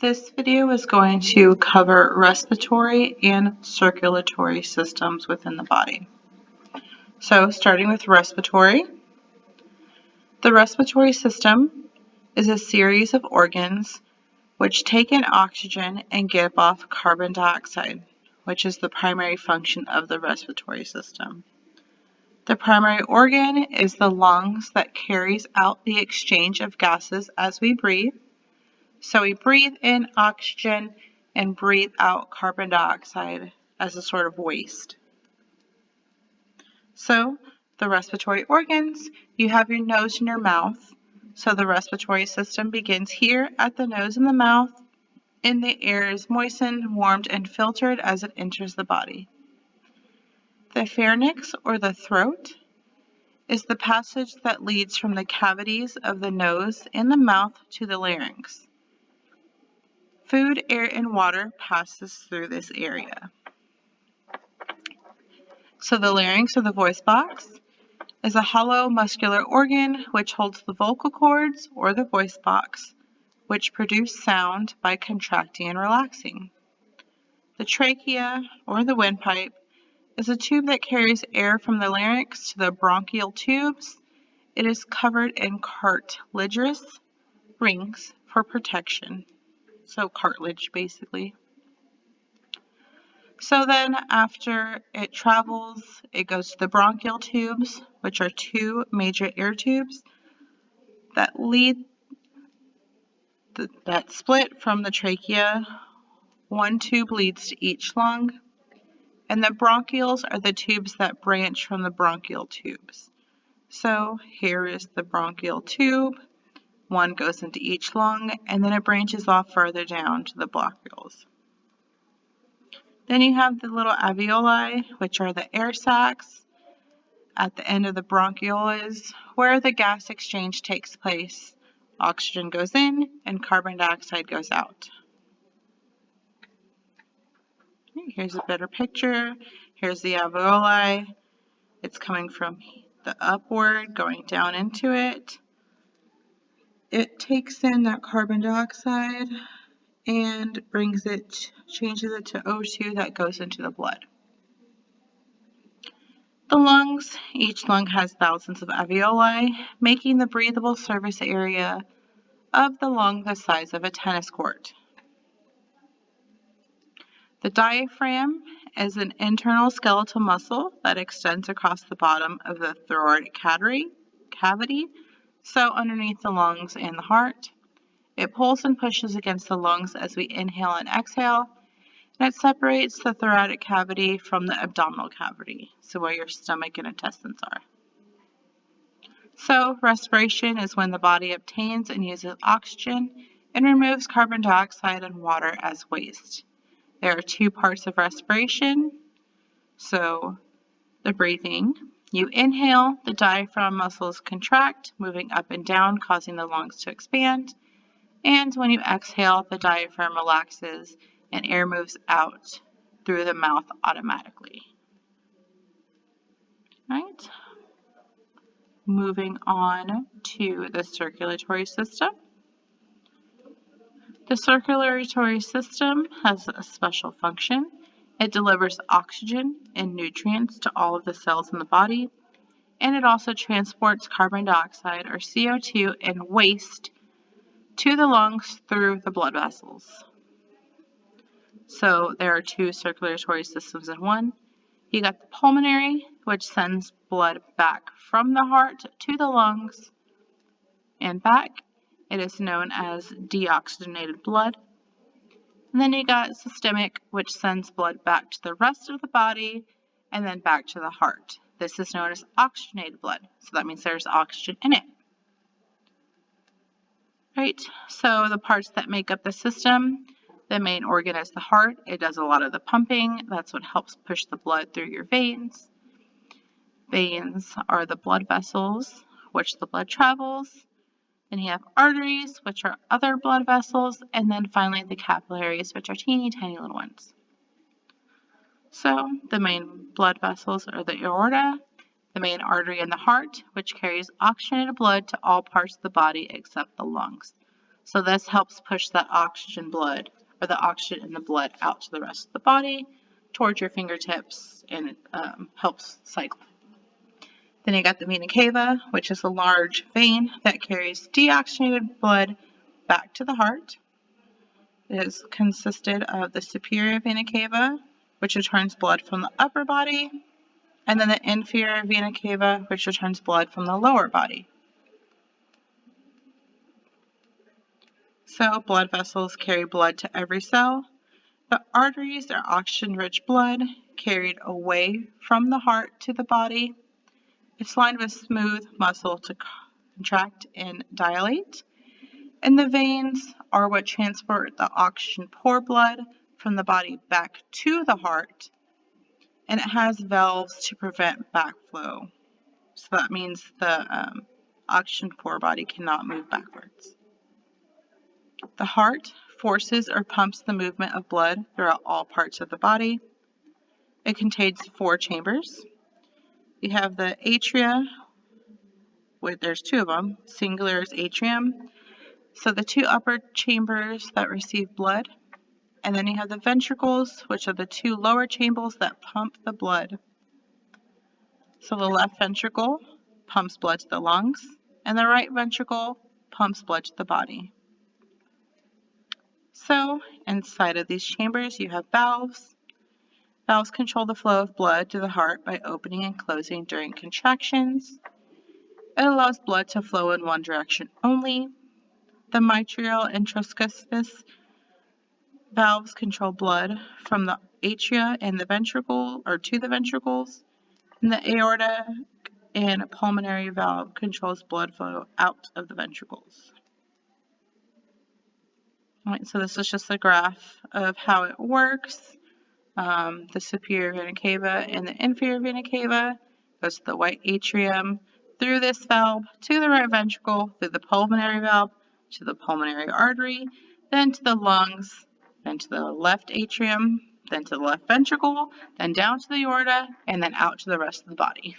This video is going to cover respiratory and circulatory systems within the body. So starting with respiratory, the respiratory system is a series of organs which take in oxygen and give off carbon dioxide, which is the primary function of the respiratory system. The primary organ is the lungs that carries out the exchange of gases as we breathe. So we breathe in oxygen and breathe out carbon dioxide as a sort of waste. So the respiratory organs, you have your nose and your mouth. So the respiratory system begins here at the nose and the mouth, and the air is moistened, warmed, and filtered as it enters the body. The pharynx, or the throat, is the passage that leads from the cavities of the nose and the mouth to the larynx. Food, air, and water passes through this area. So the larynx, or the voice box, is a hollow muscular organ which holds the vocal cords, or the voice box, which produce sound by contracting and relaxing. The trachea, or the windpipe, is a tube that carries air from the larynx to the bronchial tubes. It is covered in cartilaginous rings for protection. So cartilage, basically. So then after it travels, it goes to the bronchial tubes, which are two major air tubes that split from the trachea. One tube leads to each lung, and the bronchioles are the tubes that branch from the bronchial tubes. So here is the bronchial tube. One goes into each lung, and then it branches off further down to the bronchioles. Then you have the little alveoli, which are the air sacs at the end of the bronchioles, where the gas exchange takes place. Oxygen goes in and carbon dioxide goes out. Here's a better picture. Here's the alveoli. It's coming from the upward, going down into it. It takes in that carbon dioxide and changes it to O2 that goes into the blood. The lungs, each lung has thousands of alveoli, making the breathable surface area of the lung the size of a tennis court. The diaphragm is an internal skeletal muscle that extends across the bottom of the thoracic cavity, so underneath the lungs and the heart. It pulls and pushes against the lungs as we inhale and exhale, and it separates the thoracic cavity from the abdominal cavity, so where your stomach and intestines are. So respiration is when the body obtains and uses oxygen and removes carbon dioxide and water as waste. There are two parts of respiration. So the breathing, you inhale, the diaphragm muscles contract, moving up and down, causing the lungs to expand. And when you exhale, the diaphragm relaxes and air moves out through the mouth automatically. Right? Moving on to the circulatory system. The circulatory system has a special function. It delivers oxygen and nutrients to all of the cells in the body, and it also transports carbon dioxide, or CO2, and waste to the lungs through the blood vessels. So there are two circulatory systems in one. You got the pulmonary, which sends blood back from the heart to the lungs and back. It is known as deoxygenated blood. And then you got systemic, which sends blood back to the rest of the body and then back to the heart. This is known as oxygenated blood, so that means there's oxygen in it. Right, so the parts that make up the system, the main organ is the heart. It does a lot of the pumping. That's what helps push the blood through your veins. Veins are the blood vessels, which the blood travels. Then you have arteries, which are other blood vessels, and then finally the capillaries, which are teeny tiny little ones. So the main blood vessels are the aorta, the main artery in the heart, which carries oxygenated blood to all parts of the body except the lungs. So this helps push that oxygen blood, or the oxygen in the blood, out to the rest of the body, towards your fingertips, and it helps cycle. Then you got the vena cava, which is a large vein that carries deoxygenated blood back to the heart. It is consisted of the superior vena cava, which returns blood from the upper body, and then the inferior vena cava, which returns blood from the lower body. So blood vessels carry blood to every cell. The arteries are oxygen-rich blood carried away from the heart to the body. It's lined with smooth muscle to contract and dilate. And the veins are what transport the oxygen-poor blood from the body back to the heart. And it has valves to prevent backflow. So that means the oxygen-poor body cannot move backwards. The heart forces or pumps the movement of blood throughout all parts of the body. It contains 4 chambers. You have the atria, there's 2 of them. Singular is atrium. So the 2 upper chambers that receive blood. And then you have the ventricles, which are the 2 lower chambers that pump the blood. So the left ventricle pumps blood to the lungs, and the right ventricle pumps blood to the body. So inside of these chambers you have valves. Valves control the flow of blood to the heart by opening and closing during contractions. It allows blood to flow in one direction only. The mitral and tricuspid valves control blood from the atria and the ventricle, or to the ventricles. And the aorta and pulmonary valve controls blood flow out of the ventricles. All right, so this is just a graph of how it works. The superior vena cava and the inferior vena cava goes to the right atrium, through this valve to the right ventricle, through the pulmonary valve to the pulmonary artery, then to the lungs, then to the left atrium, then to the left ventricle, then down to the aorta, and then out to the rest of the body.